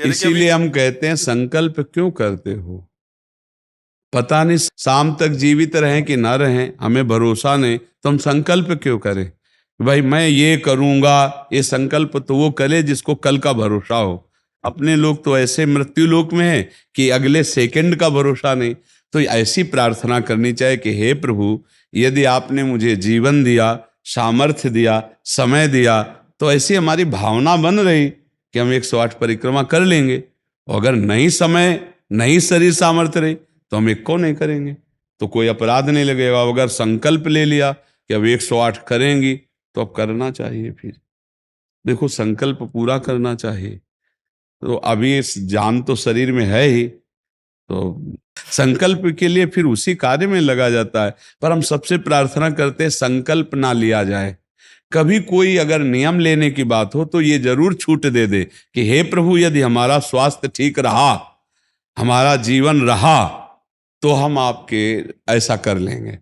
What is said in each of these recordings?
कह रहे कि अभी इसीलिए हम कहते हैं संकल्प क्यों करते हो? पता नहीं शाम तक जीवित रहें कि ना रहें, हमें भरोसा नहीं, तो हम संकल्प क्यों करें? भाई मैं ये करूंगा, ये संकल्प तो वो करे जिसको कल का भरोसा हो। अपने लोग तो ऐसे मृत्यु लोक में है कि अगले सेकंड का भरोसा नहीं। तो ऐसी प्रार्थना करनी चाहिए कि हे प्रभु, यदि आपने मुझे जीवन दिया, सामर्थ्य दिया, समय दिया, तो ऐसी हमारी भावना बन रही कि हम 108 परिक्रमा कर लेंगे। और अगर नहीं समय, नहीं शरीर सामर्थ्य रही, तो हम एक को नहीं करेंगे, तो कोई अपराध नहीं लगेगा। अगर संकल्प ले लिया कि अब 108 करेंगी, तो अब करना चाहिए। फिर देखो, संकल्प पूरा करना चाहिए। तो अभी इस जान तो शरीर में है ही, तो संकल्प के लिए फिर उसी कार्य में लगा जाता है। पर हम सबसे प्रार्थना करते हैं संकल्प ना लिया जाए। कभी कोई अगर नियम लेने की बात हो तो ये जरूर छूट दे दे कि हे प्रभु, यदि हमारा स्वास्थ्य ठीक रहा, हमारा जीवन रहा, तो हम आपके ऐसा कर लेंगे।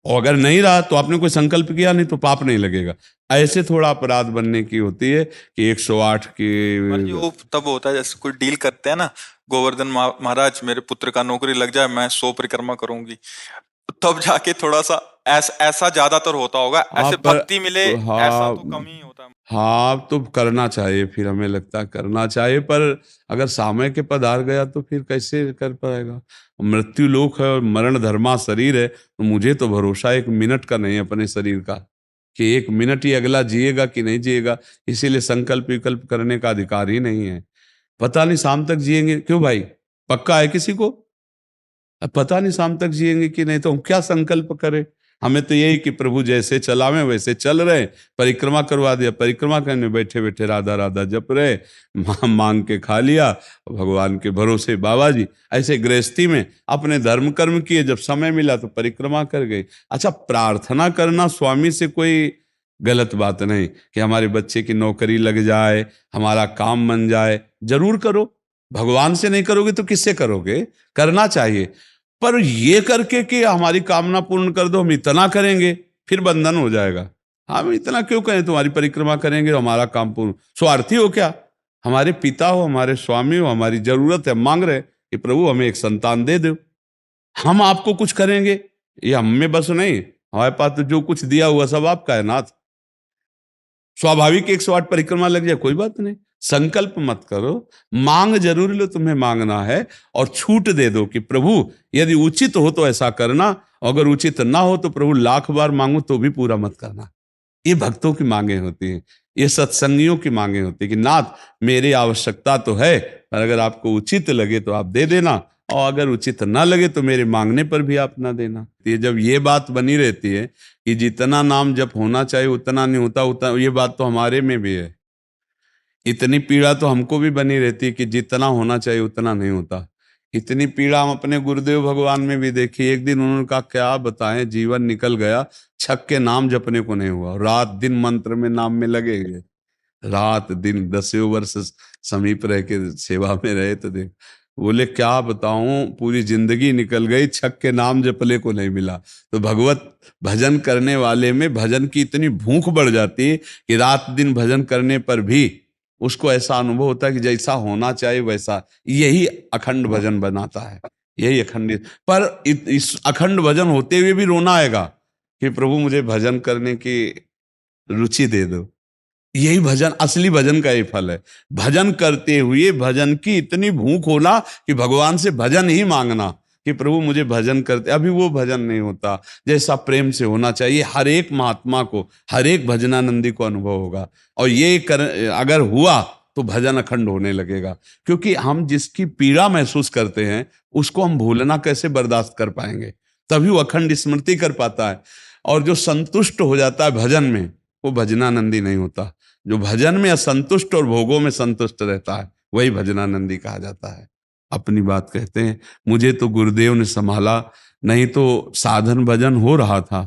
और अगर नहीं रहा तो आपने कोई संकल्प किया नहीं, तो पाप नहीं लगेगा। ऐसे थोड़ा अपराध बनने की होती है कि 108 की। महाराज जी वो तब होता है जैसे कोई डील करते हैं ना, गोवर्धन महाराज मेरे पुत्र का नौकरी लग जाए, मैं 100 परिक्रमा करूंगी, तब जाके थोड़ा सा ऐसा ज्यादातर होता होगा। ऐसे आप पर भक्ति मिले ऐसा हाँ, तो कम ही होता है। हाँ तो करना चाहिए, फिर हमें लगता है करना चाहिए। पर अगर समय के पधार गया तो फिर कैसे कर पाएगा? मृत्यु लोक है और मरण धर्मा शरीर है, तो मुझे तो भरोसा 1 मिनट का नहीं है अपने शरीर का कि 1 मिनट ही अगला जिएगा कि नहीं जिएगा। इसीलिए संकल्प विकल्प करने का अधिकार ही नहीं है। पता नहीं शाम तक जिएंगे क्यों भाई? पक्का है किसी को? अब पता नहीं शाम तक जिएंगे कि नहीं, तो हम क्या संकल्प करें? हमें तो यही कि प्रभु जैसे चलावे वैसे चल रहे। परिक्रमा करवा दिया, परिक्रमा करने बैठे बैठे राधा राधा जप रहे, मांग के खा लिया, भगवान के भरोसे बाबा जी। ऐसे गृहस्थी में अपने धर्म कर्म किए, जब समय मिला तो परिक्रमा कर गए। अच्छा, प्रार्थना करना स्वामी से कोई गलत बात नहीं कि हमारे बच्चे की नौकरी लग जाए, हमारा काम बन जाए, जरूर करो। भगवान से नहीं करोगे तो किससे करोगे? करना चाहिए। पर ये करके कि हमारी कामना पूर्ण कर दो, हम इतना करेंगे, फिर बंधन हो जाएगा। हम इतना क्यों करें? तुम्हारी परिक्रमा करेंगे तो हमारा काम पूर्ण। स्वार्थी हो क्या? हमारे पिता हो, हमारे स्वामी हो, हमारी जरूरत है, मांग रहे कि प्रभु हमें एक संतान दे दो, हम आपको कुछ करेंगे। ये हम में बस नहीं, हमारे पास तो जो कुछ दिया हुआ सब आपका है नाथ। स्वाभाविक 108 परिक्रमा लग जाए, कोई बात नहीं। संकल्प मत करो, मांग जरूर लो, तुम्हें मांगना है। और छूट दे दो कि प्रभु यदि उचित हो तो ऐसा करना, अगर उचित ना हो तो प्रभु लाख बार मांगो तो भी पूरा मत करना। ये भक्तों की मांगे होती हैं, ये सत्संगियों की मांगे होती है कि नाथ मेरी आवश्यकता तो है, पर अगर आपको उचित लगे तो आप दे देना, और अगर उचित ना लगे तो मेरे मांगने पर भी आप ना देना। ये जब ये बात बनी रहती है कि जितना नाम जप होना चाहिए उतना नहीं होता, उतना, ये बात तो हमारे में भी है। इतनी पीड़ा तो हमको भी बनी रहती है कि जितना होना चाहिए उतना नहीं होता। इतनी पीड़ा हम अपने गुरुदेव भगवान में भी देखी। एक दिन उन्होंने कहा क्या बताएं, जीवन निकल गया, छक के नाम जपने को नहीं हुआ, रात दिन मंत्र में नाम में लगे गए, रात दिन 10 वर्ष समीप रह के सेवा में रहे। तो देख, बोले क्या बताऊं, पूरी जिंदगी निकल गई, छक के नाम जपले को नहीं मिला। तो भगवत भजन करने वाले में भजन की इतनी भूख बढ़ जाती है कि रात दिन भजन करने पर भी उसको ऐसा अनुभव होता है कि जैसा होना चाहिए वैसा। यही अखंड भजन बनाता है, यही अखंड। पर इस अखंड भजन होते हुए भी रोना आएगा कि प्रभु मुझे भजन करने की रुचि दे दो। यही भजन, असली भजन का ही फल है। भजन करते हुए भजन की इतनी भूख होना कि भगवान से भजन ही मांगना कि प्रभु मुझे भजन करते। अभी वो भजन नहीं होता जैसा प्रेम से होना चाहिए। हर एक महात्मा को, हर एक भजनानंदी को अनुभव होगा। और ये अगर हुआ तो भजन अखंड होने लगेगा। क्योंकि हम जिसकी पीड़ा महसूस करते हैं उसको हम भूलना कैसे बर्दाश्त कर पाएंगे? तभी वो अखंड स्मृति कर पाता है। और जो संतुष्ट हो जाता है भजन में, वो भजनानंदी नहीं होता। जो भजन में असंतुष्ट और भोगों में संतुष्ट रहता है वही भजनानंदी कहा जाता है। अपनी बात कहते हैं, मुझे तो गुरुदेव ने संभाला, नहीं तो साधन भजन हो रहा था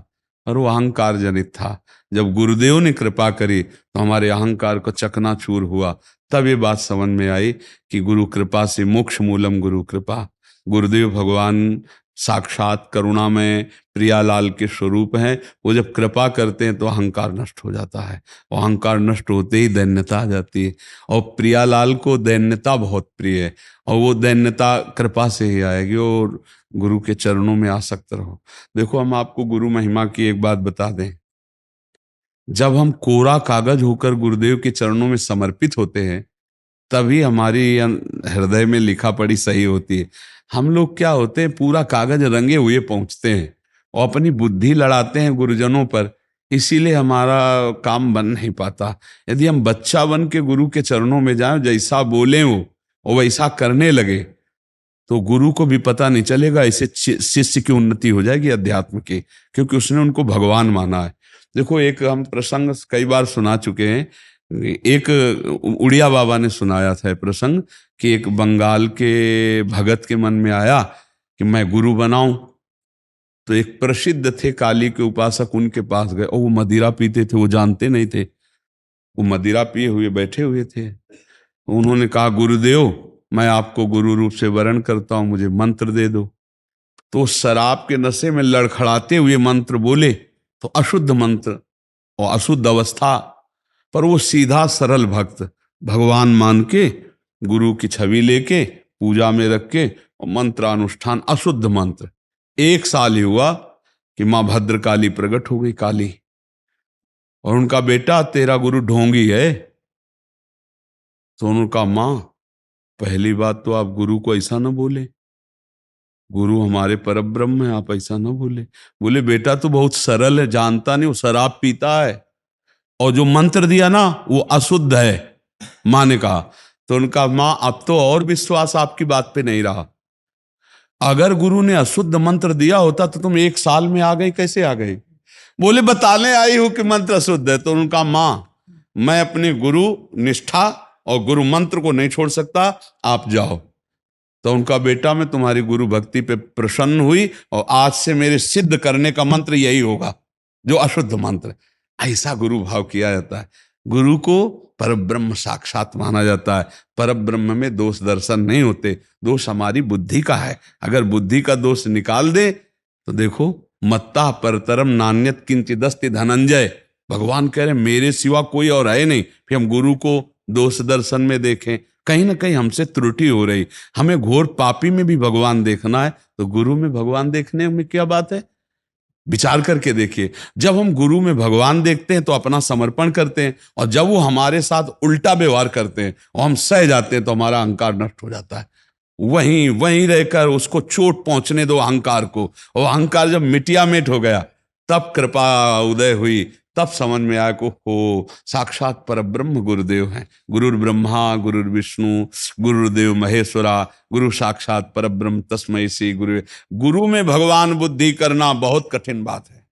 और वो अहंकार जनित था। जब गुरुदेव ने कृपा करी तो हमारे अहंकार को चकनाचूर हुआ। तब ये बात समझ में आई कि गुरु कृपा से मोक्ष मूलम गुरु कृपा। गुरुदेव भगवान साक्षात करुणामय प्रियालाल के स्वरूप हैं। वो जब कृपा करते हैं तो अहंकार नष्ट हो जाता है, और अहंकार नष्ट होते ही दैन्यता आ जाती है। और प्रियालाल को दैन्यता बहुत प्रिय है, और वो दैन्यता कृपा से ही आएगी। और गुरु के चरणों में आसक्त रहो। देखो, हम आपको गुरु महिमा की एक बात बता दें। जब हम कोरा कागज होकर गुरुदेव के चरणों में समर्पित होते हैं, तभी हमारी हृदय में लिखा पढ़ी सही होती है। हम लोग क्या होते हैं, पूरा कागज रंगे हुए पहुंचते हैं और अपनी बुद्धि लड़ाते हैं गुरुजनों पर, इसीलिए हमारा काम बन नहीं पाता। यदि हम बच्चा बन के गुरु के चरणों में जाएं, जैसा बोले वो और वैसा करने लगे, तो गुरु को भी पता नहीं चलेगा। ऐसे शिष्य की उन्नति हो जाएगी अध्यात्म की, क्योंकि उसने उनको भगवान माना है। देखो, एक हम प्रसंग कई बार सुना चुके हैं। एक उड़िया बाबा ने सुनाया था प्रसंग कि एक बंगाल के भगत के मन में आया कि मैं गुरु बनाऊं। तो एक प्रसिद्ध थे काली के उपासक, उनके पास गए, और वो मदिरा पीते थे, वो जानते नहीं थे। वो मदिरा पिए हुए बैठे हुए थे। उन्होंने कहा, गुरुदेव, मैं आपको गुरु रूप से वरण करता हूं, मुझे मंत्र दे दो। तो शराब के नशे में लड़खड़ाते हुए मंत्र बोले, तो अशुद्ध मंत्र और अशुद्ध अवस्था, पर वो सीधा सरल भक्त भगवान मान के गुरु की छवि लेके पूजा में रख के और मंत्रानुष्ठान, अशुद्ध मंत्र। 1 साल ही हुआ कि माँ भद्रकाली प्रकट हो गई, काली, और उनका बेटा, तेरा गुरु ढोंगी है। तो उन्होंने कहा, माँ, पहली बात तो आप गुरु को ऐसा ना बोले, गुरु हमारे परब्रह्म है, आप ऐसा ना बोले। बोले, बेटा तू बहुत सरल है, जानता नहीं, वो शराब पीता है, और जो मंत्र दिया ना वो अशुद्ध है। माँ ने कहा। तो उनका, माँ, अब तो और विश्वास आपकी बात पे नहीं रहा। अगर गुरु ने अशुद्ध मंत्र दिया होता तो तुम 1 साल में आ गई, कैसे आ गई? बोले, बताने आई हूं कि मंत्र अशुद्ध है। तो उनका, माँ, मैं अपने गुरु निष्ठा और गुरु मंत्र को नहीं छोड़ सकता, आप जाओ। तो उनका बेटा, मैं तुम्हारी गुरु भक्ति पे प्रसन्न हुई, और आज से मेरे सिद्ध करने का मंत्र यही होगा, जो अशुद्ध मंत्र। ऐसा गुरु भाव किया जाता है। गुरु को परब्रह्म साक्षात माना जाता है। परब्रह्म में दोष दर्शन नहीं होते, दोष हमारी बुद्धि का है। अगर बुद्धि का दोष निकाल दे तो देखो, मत्ता परतरम नान्यत किंचिदस्ति धनंजय, भगवान कह रहे मेरे सिवा कोई और है नहीं। फिर हम गुरु को दोष दर्शन में देखें, कहीं ना कहीं हमसे त्रुटि हो रही। हमें घोर पापी में भी भगवान देखना है, तो गुरु में भगवान देखने में क्या बात है? विचार करके देखिए। जब हम गुरु में भगवान देखते हैं तो अपना समर्पण करते हैं, और जब वो हमारे साथ उल्टा व्यवहार करते हैं और हम सह जाते हैं, तो हमारा अहंकार नष्ट हो जाता है। वहीं वहीं रहकर उसको चोट पहुंचने दो अहंकार को, और अहंकार जब मिटिया मिट हो गया, तब कृपा उदय हुई, तब समझ में आया को हो साक्षात परब्रह्म गुरुदेव हैं। गुरुर ब्रह्मा गुरुर विष्णु गुरुदेव महेश्वरा, गुरु साक्षात परब्रह्म तस्मै श्री गुरु। गुरु में भगवान बुद्धि करना बहुत कठिन बात है,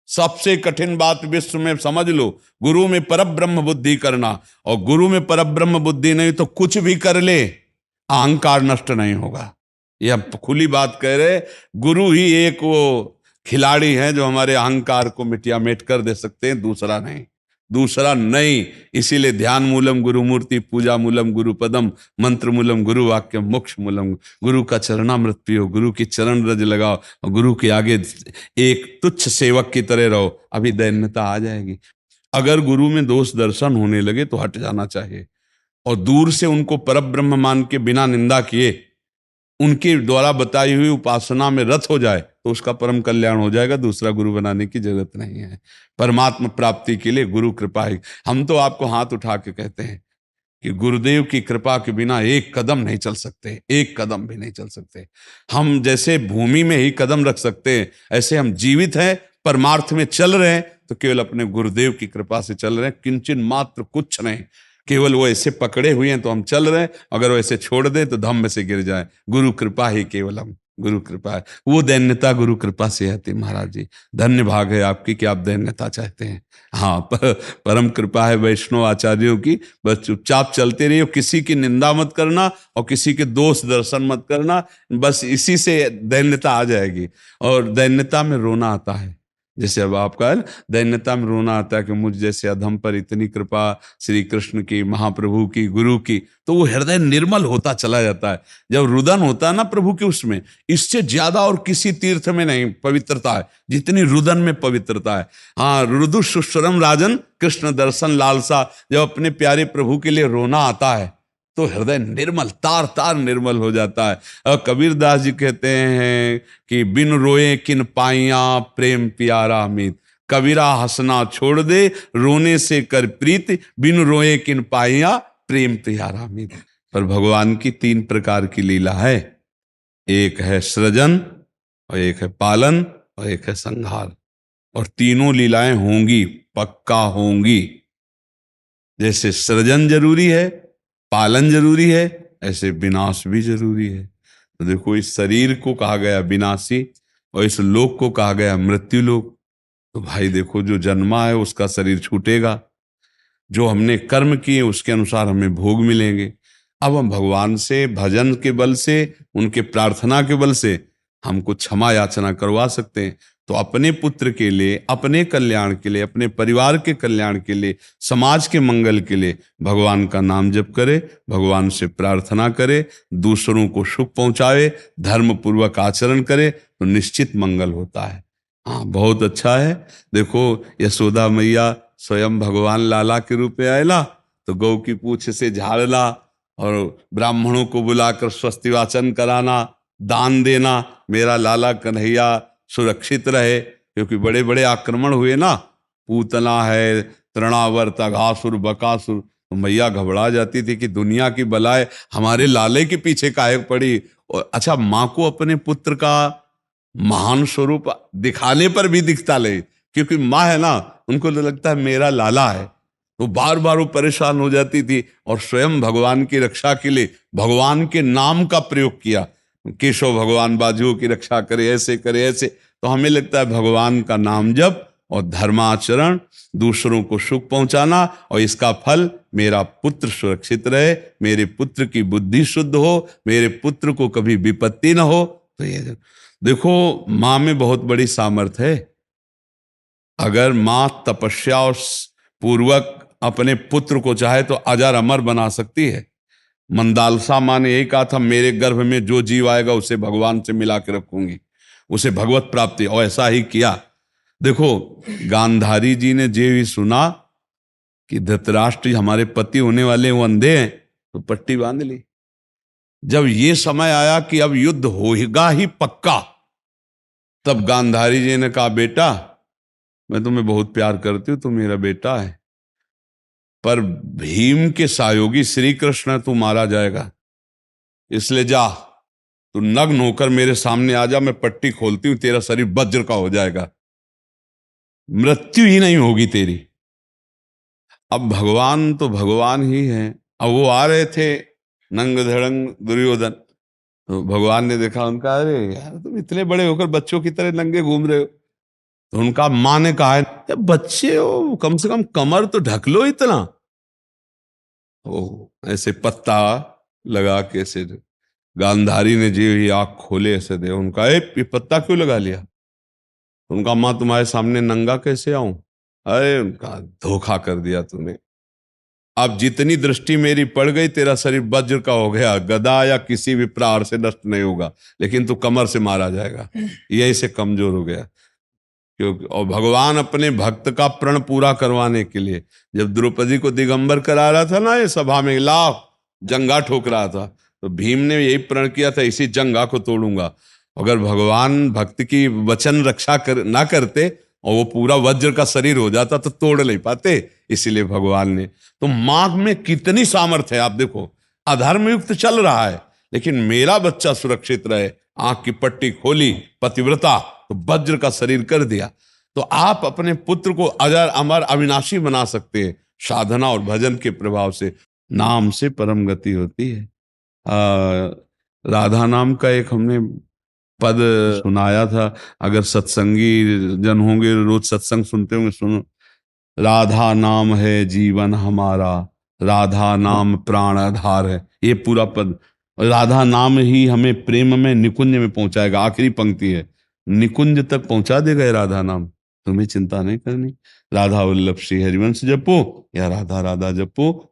सबसे कठिन बात विश्व में, समझ लो। गुरु में परब्रह्म बुद्धि करना, और गुरु में परब्रह्म बुद्धि नहीं तो कुछ भी कर ले, अहंकार नष्ट नहीं होगा। यह खुली बात कह रहे। गुरु ही एक वो खिलाड़ी हैं जो हमारे अहंकार को मिटिया मेट कर दे सकते हैं, दूसरा नहीं, दूसरा नहीं। इसीलिए ध्यान मूलम गुरु मूर्ति, पूजा मूलम गुरु पदम, मंत्र मूलम गुरु वाक्य, मोक्ष मूलम। गुरु का चरणामृत पियो, गुरु की चरण रज लगाओ, और गुरु के आगे एक तुच्छ सेवक की तरह रहो, अभी दैन्यता आ जाएगी। अगर गुरु में दोष दर्शन होने लगे तो हट जाना चाहिए, और दूर से उनको परब्रह्म मान के बिना निंदा किए उनके द्वारा बताई हुई उपासना में रत हो जाए तो उसका परम कल्याण हो जाएगा। दूसरा गुरु बनाने की जरूरत नहीं है। परमात्मा प्राप्ति के लिए गुरु कृपा ही। हम तो आपको हाथ उठा के कहते हैं कि गुरुदेव की कृपा के बिना एक कदम नहीं चल सकते, एक कदम भी नहीं चल सकते। हम जैसे भूमि में ही कदम रख सकते हैं, ऐसे हम जीवित हैं, परमार्थ में चल रहे हैं, तो केवल अपने गुरुदेव की कृपा से चल रहे हैं, किंचन मात्र कुछ नहीं। केवल वो ऐसे पकड़े हुए हैं तो हम चल रहे हैं, अगर वो ऐसे छोड़ दें तो धम्म से गिर जाए। गुरु कृपा ही केवलम, गुरु कृपा है। वो दैन्यता गुरु कृपा से आती। महाराज जी, धन्य भाग है आपकी कि आप दैन्यता चाहते हैं। हाँ, परम कृपा है वैष्णव आचार्यों की। बस चुपचाप चलते रहिए, किसी की निंदा मत करना और किसी के दोष दर्शन मत करना, बस इसी से दैन्यता आ जाएगी। और दैन्यता में रोना आता है, जैसे अब आपका है ना, दैन्यता में रोना आता है कि मुझ जैसे अधम पर इतनी कृपा, श्री कृष्ण की, महाप्रभु की, गुरु की, तो वो हृदय निर्मल होता चला जाता है। जब रुदन होता है ना प्रभु के, उसमें इससे ज्यादा और किसी तीर्थ में नहीं पवित्रता है जितनी रुदन में पवित्रता है। हाँ, रुदु सुश्रम राजन कृष्ण दर्शन लालसा, जब अपने प्यारे प्रभु के लिए रोना आता है तो हृदय निर्मल, तार तार निर्मल हो जाता है। और कबीर दास जी कहते हैं कि बिन रोए किन पाइया प्रेम प्यारा मीत, कबीरा हंसना छोड़ दे रोने से कर प्रीत, बिन रोए किन पाइया प्रेम प्यारा मीत। पर भगवान की 3 प्रकार की लीला है, एक है सृजन और एक है पालन और एक है संहार, और तीनों लीलाएं होंगी, पक्का होंगी। जैसे सृजन जरूरी है, पालन जरूरी है, ऐसे विनाश भी जरूरी है। तो देखो, इस शरीर को कहा गया विनाशी और इस लोक को कहा गया मृत्यु लोक। तो भाई देखो, जो जन्मा है उसका शरीर छूटेगा, जो हमने कर्म किए उसके अनुसार हमें भोग मिलेंगे। अब हम भगवान से भजन के बल से, उनके प्रार्थना के बल से हमको क्षमा याचना करवा सकते हैं। तो अपने पुत्र के लिए, अपने कल्याण के लिए, अपने परिवार के कल्याण के लिए, समाज के मंगल के लिए भगवान का नाम जप करे, भगवान से प्रार्थना करे, दूसरों को सुख पहुंचावे, धर्म पूर्वक आचरण करे, तो निश्चित मंगल होता है। हाँ, बहुत अच्छा है। देखो, यशोदा मैया स्वयं भगवान लाला के रूप में आयला, तो गौ की पूंछ से झाड़ना और ब्राह्मणों को बुलाकर स्वस्ति वाचन कराना, दान देना, मेरा लाला कन्हैया सुरक्षित रहे। क्योंकि बड़े बड़े आक्रमण हुए ना, पूतना है, तृणावर्त, अघासुर, बकासुर, तो मैया घबरा जाती थी कि दुनिया की बलाएं हमारे लाले के पीछे काहे पड़ी। और अच्छा, माँ को अपने पुत्र का महान स्वरूप दिखाने पर भी दिखता ले, क्योंकि माँ है ना, उनको तो लगता है मेरा लाला है, तो बार बार वो परेशान हो जाती थी। और स्वयं भगवान की रक्षा के लिए भगवान के नाम का प्रयोग किया, केशव भगवान बाजुओं की रक्षा करे, ऐसे करे, ऐसे। तो हमें लगता है भगवान का नाम जप और धर्माचरण, दूसरों को सुख पहुंचाना, और इसका फल मेरा पुत्र सुरक्षित रहे, मेरे पुत्र की बुद्धि शुद्ध हो, मेरे पुत्र को कभी विपत्ति ना हो। तो ये देखो, माँ में बहुत बड़ी सामर्थ्य है। अगर माँ तपस्या और पूर्वक अपने पुत्र को चाहे तो अजर अमर बना सकती है। मंदालसा माँ ने यही कहा था, मेरे गर्भ में जो जीव आएगा उसे भगवान से मिला के रखूंगी, उसे भगवत प्राप्ति, और ऐसा ही किया। देखो, गांधारी जी ने जे भी सुना कि धृतराष्ट्र हमारे पति होने वाले वो अंधे हैं, तो पट्टी बांध ली। जब ये समय आया कि अब युद्ध होगा ही पक्का, तब गांधारी जी ने कहा, बेटा मैं तुम्हें बहुत प्यार करती हूँ, तू मेरा बेटा है, पर भीम के सहयोगी श्री कृष्ण तू मारा जाएगा, इसलिए जा, तू नग्न होकर मेरे सामने आ जा, मैं पट्टी खोलती हूं, तेरा शरीर वज्र का हो जाएगा, मृत्यु ही नहीं होगी तेरी। अब भगवान तो भगवान ही है। अब वो आ रहे थे नंग धड़ंग दुर्योधन, तो भगवान ने देखा उनका, अरे यार तुम इतने बड़े होकर बच्चों की तरह नंगे घूम रहे हो। तो उनका माँ ने कहा है, बच्चे हो, कम से कम कमर तो ढक लो इतना। ओ ऐसे पत्ता लगा के ऐसे, गांधारी ने जी ही आंख खोले ऐसे दे, उनका ये पत्ता क्यों लगा लिया? उनका, माँ तुम्हारे सामने नंगा कैसे आऊं? अरे उनका, धोखा कर दिया तूने। अब जितनी दृष्टि मेरी पड़ गई, तेरा शरीर वज्र का हो गया, गदा या किसी भी प्रहार से नष्ट नहीं होगा, लेकिन तू कमर से मारा जाएगा। यही से कमजोर हो गया। क्योंकि और भगवान अपने भक्त का प्रण पूरा करवाने के लिए, जब द्रौपदी को दिगंबर करा रहा था ना, ये सभा में लाभ जंगा ठोक रहा था, तो भीम ने यही प्रण किया था, इसी जंगा को तोड़ूंगा। अगर भगवान भक्त की वचन रक्षा ना करते और वो पूरा वज्र का शरीर हो जाता तो तोड़ नहीं पाते। इसीलिए भगवान ने, तो माँ में कितनी सामर्थ्य है। आप देखो, अधर्म युक्त चल रहा है, लेकिन मेरा बच्चा सुरक्षित रहे, आंख की पट्टी खोली, पतिव्रता, तो वज्र का शरीर कर दिया। तो आप अपने पुत्र को अजर अमर अविनाशी बना सकते हैं, साधना और भजन के प्रभाव से। नाम से परम गति होती है। राधा नाम का एक हमने पद सुनाया था, अगर सत्संगी जन होंगे, रोज सत्संग सुनते होंगे, सुनो, राधा नाम है जीवन हमारा, राधा नाम प्राण आधार है। ये पूरा पद, राधा नाम ही हमें प्रेम में निकुंज में पहुंचाएगा। आखिरी पंक्ति है, निकुंज तक पहुंचा देगा ये राधा नाम। तुम्हें चिंता नहीं करनी। राधा वल्लभ श्री हरिवंश जपो या राधा राधा जपो,